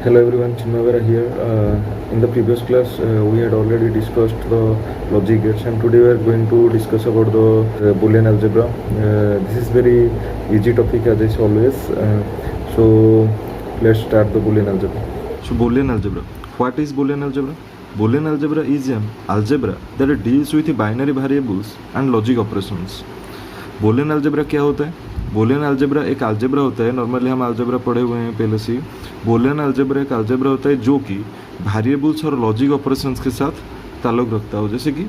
Hello everyone, Chinmavera here. In the previous class, we had already discussed the logic gates, and today we are going to discuss about the Boolean algebra. This is very easy topic as is always. So let's start the Boolean algebra. So Boolean algebra. What is Boolean algebra? Boolean algebra is an algebra that deals with binary variables and logic operations. Boolean algebra क्या होता है? Boolean algebra एक algebra होता है. Normally हम algebra पढ़े हुए हैं पहले से. Boolean algebra एक algebra होता है जो कि variables और logic operations के साथ ताल्लुक़ रखता हो. जैसे कि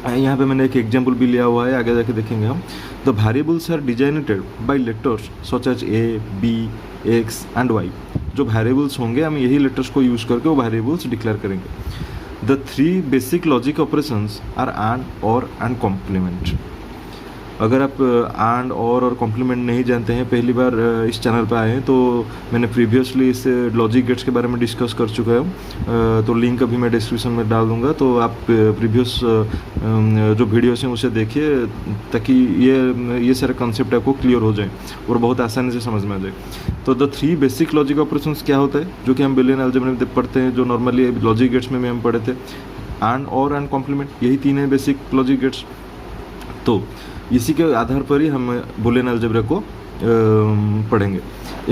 यहाँ पे मैंने एक एग्जाम्पल भी लिया हुआ है, आगे जाके देखेंगे हम. The variables are designated by letters such as A, B, X and Y. जो वेरिएबल्स होंगे हम यही लेटर्स को यूज़ करके वो वेरिएबल्स डिक्लेयर करेंगे. The three basic logic operations are and, or and complement. अगर आप एंड और कॉम्प्लीमेंट नहीं जानते हैं, पहली बार इस चैनल पर आए हैं, तो मैंने प्रीवियसली इस लॉजिक गेट्स के बारे में डिस्कस कर चुका हूँ. तो लिंक अभी मैं डिस्क्रिप्शन में डाल दूँगा, तो आप प्रीवियस जो वीडियोस हैं उसे देखिए ताकि ये सारे कॉन्सेप्ट आपको क्लियर हो जाए और बहुत आसानी से समझ में आ जाए. तो the three basic logic operations क्या होता है जो कि हम बूलियन अलजेब्रा में पढ़ते हैं, जो नॉर्मली लॉजिक गेट्स में भी हम पढ़े थे. एंड, और एंड कॉम्प्लीमेंट, यही तीन है बेसिक लॉजिक गेट्स. तो इसी के आधार पर ही हम बूलियन अलजेब्रा को पढ़ेंगे.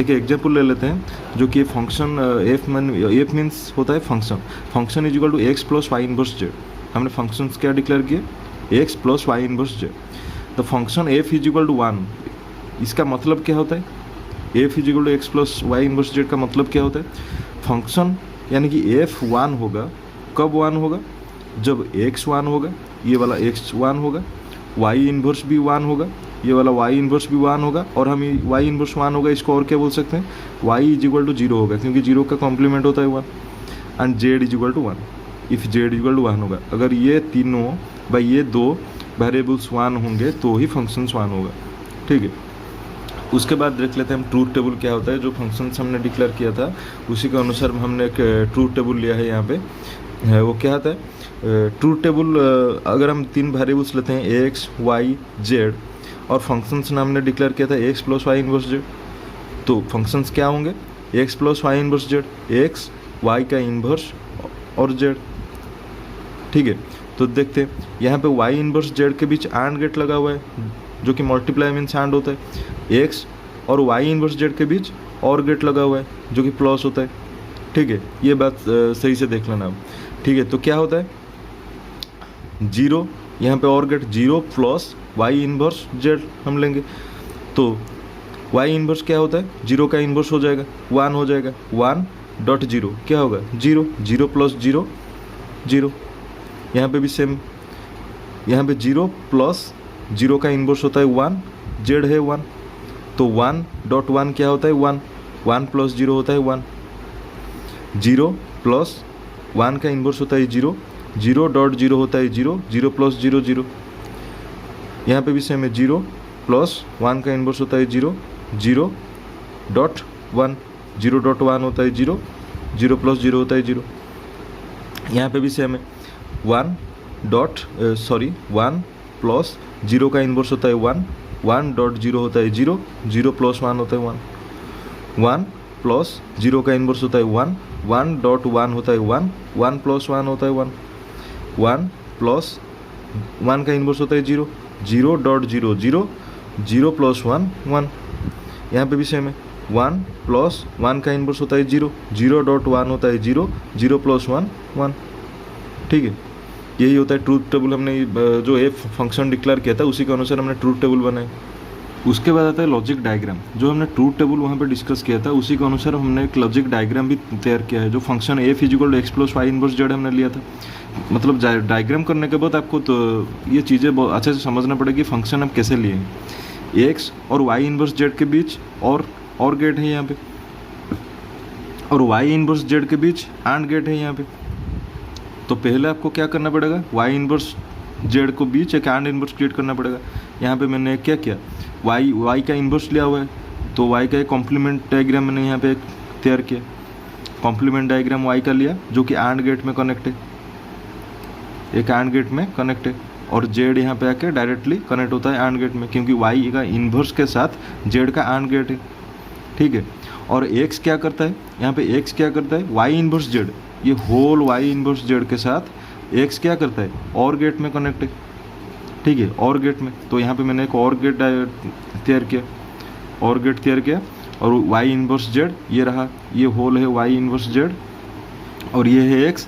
एक एग्जांपल ले लेते हैं जो कि फंक्शन एफ मीन्स होता है function. Function is equal to X plus Y inverse Z. हमने फंक्शंस क्या डिक्लेयर किए? X plus Y inverse Z. The function F is equal to 1. इसका मतलब क्या होता है? F is equal to X plus Y inverse Z का मतलब क्या होता है? फंक्शन यानी कि एफ 1 होगा. कब 1 होगा? जब एक्स 1 होगा, ये वाला एक्स 1 होगा, वाई इन्वर्स भी 1 होगा, ये वाला वाई इन्वर्स भी 1 होगा, और हम वाई इन्वर्स 1 होगा, इसको और क्या बोल सकते हैं? वाई इज इक्वल टू 0 होगा, क्योंकि 0 का कॉम्प्लीमेंट होता है 1. And Z is equal to 1. If Z is equal to 1 होगा. अगर ये तीनों भाई ये दो वेरिएबल्स 1 होंगे तो ही फंक्शंस 1 होगा. ठीक है. उसके बाद देख लेते हैं हम ट्रूथ टेबल क्या होता है. जो फंक्शंस हमने डिक्लेयर किया था उसी के अनुसार हमने एक ट्रूथ टेबल लिया है यहाँ पे. वो क्या आता है? ट्रूथ टेबल अगर हम तीन वेरिएबल्स लेते हैं एक्स, वाई, जेड, और फंक्शंस ने हमने डिक्लेयर किया था X plus Y inverse Z. तो फंक्शंस क्या होंगे? X plus Y inverse Z, X, Y का इन्वर्स और जेड. ठीक है. तो देखते हैं यहाँ पे वाई इन्वर्स जेड के बीच एंड गेट लगा हुआ है जो कि मल्टीप्लाई मीन्स एंड होता है. एक्स और वाई इन्वर्स जेड के बीच और गेट लगा हुआ है जो कि प्लस होता है. ठीक है. ये बात सही से देख लेना अब. ठीक है. तो क्या होता है? 0, यहाँ पे और gate 0 plus Y inverse Z हम लेंगे. तो वाई इन्वर्स क्या होता है? 0 का इन्वर्स हो जाएगा, 1 हो जाएगा. 1.0 क्या होगा? 0. 0 प्लस 0 0. यहाँ पे भी सेम. यहाँ पे 0 प्लस 0 का इन्वर्स होता है 1, जेड है 1. तो 1.1 क्या होता है? 1. 1 प्लस 0 होता है 1. 0 प्लस 1 का इन्वर्स होता है 0. 0.0 होता है 0. 0 प्लस 0 0. यहाँ पे भी सेम है. 0 प्लस 1 का इन्वर्स होता है 0. 0.1. 0.1 होता है 0. 0 प्लस 0 होता है 0. यहाँ पे भी सेम है. 1 प्लस 0 का इन्वर्स होता है 1. 1.0 होता है 0. 0 प्लस 1 होता है 1. 1 प्लस 0 का इन्वर्स होता है 1. 1.1 होता है 1. 1 प्लस 1 होता है 1. 1 प्लस 1 का इन्वर्स होता है 0. 0.0 0. 0 प्लस 1 1. यहाँ पे भी सेम है. 1 प्लस 1 का इन्वर्स होता है 0. 0.1 होता है 0. 0 प्लस 1 1. ठीक है. यही होता है ट्रूथ टेबल. हमने जो एफ फंक्शन डिक्लेयर किया था उसी के अनुसार हमने ट्रूथ टेबल बनाए. उसके बाद आता है लॉजिक डायग्राम. जो हमने ट्रूथ टेबल वहाँ पे डिस्कस किया था उसी के अनुसार हमने एक लॉजिक डायग्राम भी तैयार किया है. जो function F is equal to X plus Y inverse Z हमने लिया था. मतलब डायग्राम करने के बाद आपको तो ये चीज़ें बहुत अच्छे से समझना पड़ेगी फंक्शन आप कैसे लिए हैं. एक्स और वाई इनवर्स जेड के बीच और गेट है यहाँ पे, और वाई इनवर्स जेड के बीच एंड गेट है यहाँ पे. तो पहले आपको क्या करना पड़ेगा? वाई इनवर्स जेड को बीच एक एंड इनवर्स क्रिएट करना पड़ेगा. यहाँ पे मैंने क्या किया? वाई का इन्वर्स लिया हुआ है, तो वाई का एक कॉम्प्लीमेंट डायग्राम मैंने यहाँ पे तैयार किया. कॉम्प्लीमेंट डायग्राम वाई का लिया जो कि एंड गेट में कनेक्ट है, एक एंड गेट में कनेक्ट है. और जेड यहाँ पे आके डायरेक्टली कनेक्ट होता है एंड गेट में, क्योंकि वाई का इन्वर्स के साथ जेड का एंड गेट है. ठीक है. और x क्या करता है, यहाँ पे x क्या करता है, y इनवर्स z, ये होल y इनवर्स z के साथ x क्या करता है, और गेट में कनेक्ट है, ठीक है, और गेट में। तो यहाँ पे मैंने एक और गेट तैयार किया, और गेट तैयार किया, और y इनवर्स z ये रहा, ये होल है y इनवर्स z, और ये है x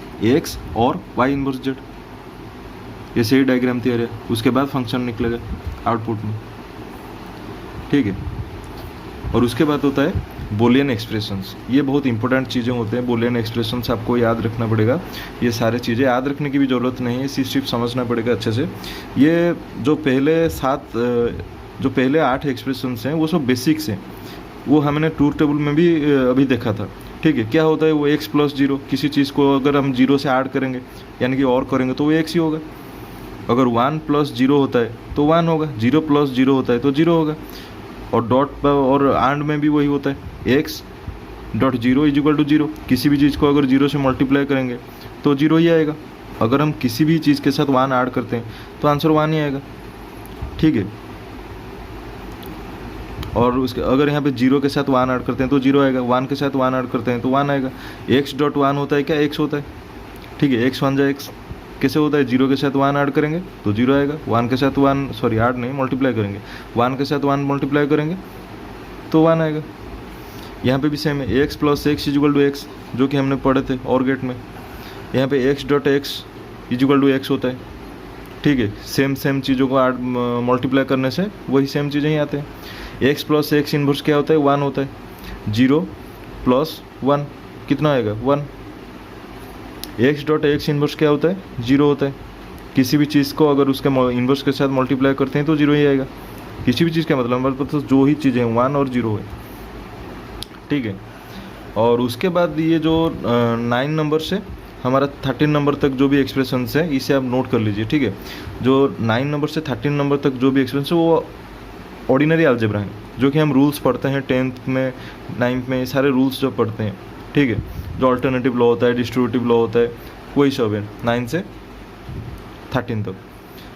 और y इनवर्स z। ये सही डायग्राम तैयार है। उसके बाद फंक्शन निकलेगा आउटपुट में, ठीक है। और उसके बाद होता है बुलियन एक्सप्रेशंस। ये बहुत इंपॉर्टेंट चीज़ें होते हैं, बुलियन एक्सप्रेशंस आपको याद रखना पड़ेगा। ये सारे चीज़ें याद रखने की भी ज़रूरत नहीं है, सिर्फ समझना पड़ेगा अच्छे से। ये जो पहले 8 एक्सप्रेशंस हैं वो सब बेसिक्स हैं, वो हमने ट्रूथ टेबल में भी अभी देखा था, ठीक है। क्या होता है वो x + 0, किसी चीज़ को अगर हम 0 से ऐड करेंगे यानी कि और करेंगे तो वो x ही होगा। अगर 1 + 0 होता है तो 1 होगा, 0 + 0 होता है तो 0 होगा। और डॉट और एंड में भी वही होता है, x.0 = 0। किसी भी चीज़ को अगर 0 से मल्टीप्लाई करेंगे तो 0 ही आएगा। अगर हम किसी भी चीज़ के साथ 1 ऐड करते हैं तो आंसर 1 ही आएगा, ठीक है। और उसके अगर यहाँ पे 0 के साथ 1 ऐड करते हैं तो 0 आएगा, 1 के साथ 1 ऐड करते हैं तो 1 आएगा। x.1 होता है क्या, x होता है, ठीक है। x 1 x कैसे होता है, 0 के साथ 1 ऐड करेंगे तो 0 आएगा, 1 के साथ 1 सॉरी ऐड नहीं मल्टीप्लाई करेंगे, 1 के साथ 1 मल्टीप्लाई करेंगे तो 1 आएगा। यहाँ पे भी सेम है, x + x = x, जो कि हमने पढ़े थे और गेट में। यहाँ पे x.x = x होता है, ठीक है। सेम चीज़ों को ऐड मल्टीप्लाई करने से वही सेम चीज़ें ही आते हैं। x + x इनवर्स क्या होता है, 1 होता है। 0 + 1 कितना आएगा, 1। x.x इनवर्स क्या होता है, 0 होता है। किसी भी चीज़ को अगर उसके इन्वर्स के साथ मल्टीप्लाई करते हैं तो 0 ही आएगा। किसी भी चीज़ का मतलब हमारे पास जो ही चीज़ें हैं 1 और 0 है, ठीक है। और उसके बाद ये जो 9 नंबर से हमारा 13 नंबर तक जो भी एक्सप्रेशंस है इसे आप नोट कर लीजिए, ठीक है। जो 9 नंबर से 13 नंबर तक जो भी एक्सप्रेशन है वो ऑर्डिनरी अलजेब्रा है, जो कि हम रूल्स पढ़ते हैं 10th में 9th में, ये सारे रूल्स जो पढ़ते हैं, ठीक है। जो अल्टरनेटिव लॉ होता है, डिस्ट्रीब्यूटिव लॉ होता है, वही सब है 9 से 13 तक।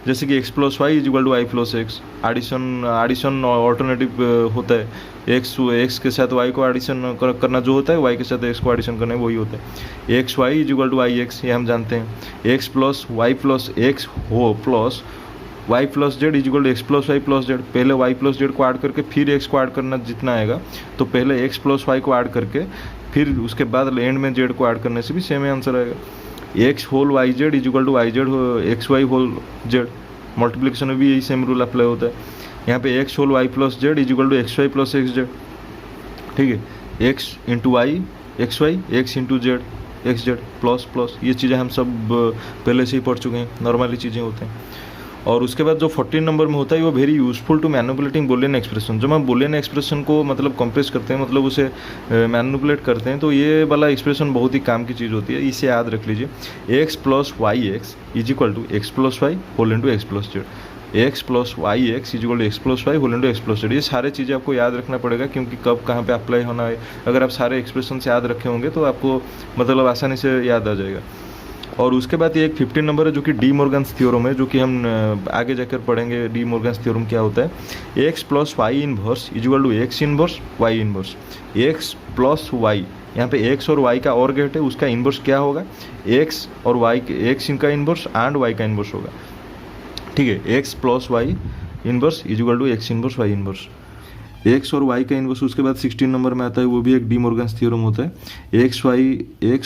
जैसे कि x + y = y + x, addition alternative होता है, x के साथ y को एडिशन करना जो होता है, y के साथ x को एडिशन करना है वही होता है। xy = yx, ये हम जानते हैं। x + y + x हो plus y + z = x + y + z। पहले y + z को ऐड करके फिर x को ऐड करना जितना आएगा, तो पहले x + y को ऐड करके फिर उसके बाद एंड में z को ऐड करने से भी सेम आंसर आएगा। x whole yz = yz xy whole z। Multiplication में भी यही सेम रूल अप्लाई होता है। यहाँ पे x whole y + z = xy + xz, ठीक है। x × y xy, x × z xz plus ये चीज़ें हम सब पहले से ही पढ़ चुके हैं, नॉर्मली चीज़ें होते हैं। और उसके बाद जो 14 नंबर में होता है वो very useful to manipulating Boolean expression. जब हम बुलियन एक्सप्रेशन को मतलब कंप्रेस करते हैं, मतलब उसे मैनिपुलेट करते हैं, तो ये वाला एक्सप्रेशन बहुत ही काम की चीज़ होती है, इसे याद रख लीजिए। x + yx = x + y whole into x + z, x + yx = x + y whole into x + z। ये सारे चीज़ें आपको याद रखना पड़ेगा, क्योंकि कब कहाँ पे अप्लाई होना है। अगर आप सारे एक्सप्रेशन याद रखे होंगे तो आपको मतलब आसानी से याद आ जाएगा। और उसके बाद ये एक 15 नंबर है जो कि डी मॉर्गन्स थ्योरम है, जो कि हम आगे जाकर पढ़ेंगे। डी मॉर्गन्स थ्योरम क्या होता है, x + y inverse = x inverse y inverse. x + y, यहाँ पे x और y का और गेट है, उसका इनवर्स क्या होगा, x और y, x इनका इनवर्स एंड y का इनवर्स होगा, ठीक है। x + y inverse = x inverse y inverse, x और y का इनवर्स। उसके बाद 16 नंबर में आता है, वो भी एक डी मॉर्गन्स थ्योरम होता है, x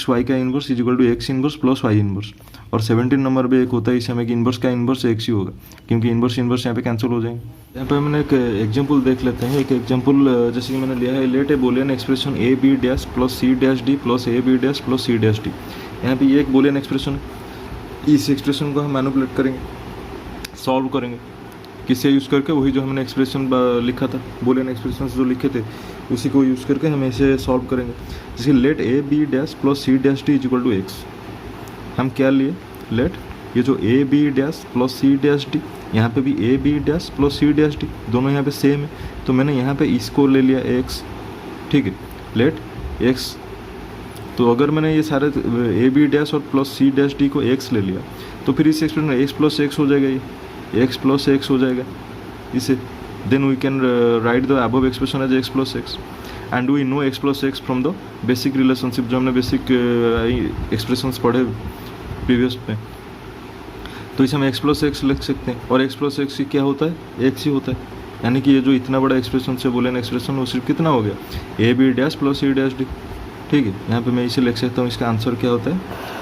y का inverse = x inverse + y inverse. और 17 नंबर पे एक होता है, इसमें कि इनवर्स का इनवर्स x ही होगा, क्योंकि इनवर्स यहाँ पे कैंसिल हो जाएंगे। यहाँ पे हमने एक एग्जांपल देख लेते हैं। एक एग्जांपल जैसे कि मैंने लिया है, लेट ए Boolean expression ab' + c' d + ab' + c' d। यहाँ पे ये एक बुलियन एक्सप्रेशन है, इस एक्सप्रेशन को हम मैनिपुलेट करेंगे, सॉल्व करेंगे, किससे यूज़ करके, वही जो हमने एक्सप्रेशन लिखा था, बुलियन एक्सप्रेशन जो लिखे थे उसी को यूज़ करके हम इसे सॉल्व करेंगे। जैसे late ab' + c' d = x। हम क्या लिए, लेट ये जो ab' + c' d, यहाँ पे भी ab' + c' d, दोनों यहाँ पे सेम है, तो मैंने यहाँ पे इसको ले लिया x, ठीक है। लेट x, तो अगर मैंने ये सारे ab' और प्लस c' d को x ले लिया, तो फिर इस एक्सप्रेशन में x + x हो जाएगा, ये x + x हो जाएगा इसे। Then we can write the above expression as x + x। And we know X plus X from the basic relationship, जो हमने बेसिक एक्सप्रेशंस पढ़े प्रीवियस में। तो इसे हम एक्स प्लस एक्स लिख सकते हैं, और एक्स प्लस एक्स क्या होता है, एक्स ही होता है। यानी कि ये जो इतना बड़ा एक्सप्रेशन से बोलेन एक्सप्रेशन वो सिर्फ कितना हो गया, A B dash plus E dash D. ठीक है, यहाँ पे मैं इसे लिख सकता हूँ, इसका आंसर क्या होता है,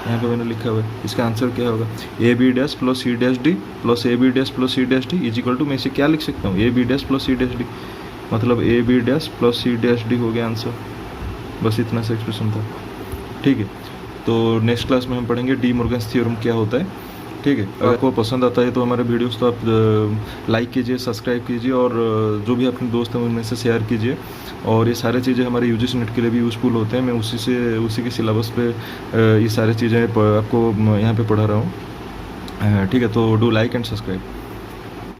यहाँ पे मैंने लिखा हुआ है, इसका आंसर क्या होगा, A B dash plus E dash D plus A B dash plus E dash D is equal to, मैं इसे क्या लिख सकता हूँ, A B dash plus E dash D, मतलब A B dash plus E dash D हो गया answer. बस इतना सा एक्सप्रेशन था। ठीक है, तो नेक्स्ट क्लास में हम पढ़ेंगे डी मॉर्गन्स थ्योरम क्या होता है। ठीक है, अगर आपको पसंद आता है तो हमारे वीडियोस तो आप लाइक कीजिए, सब्सक्राइब कीजिए, और जो भी अपने दोस्त हैं उनमें से शेयर कीजिए। और ये सारी चीज़ें हमारे यूजीसी नेट के लिए भी यूज़फुल होते हैं। मैं उसी के सिलेबस पे ये सारी चीज़ें आपको यहाँ पे पढ़ा रहा हूँ। ठीक है, तो डू लाइक एंड सब्सक्राइब।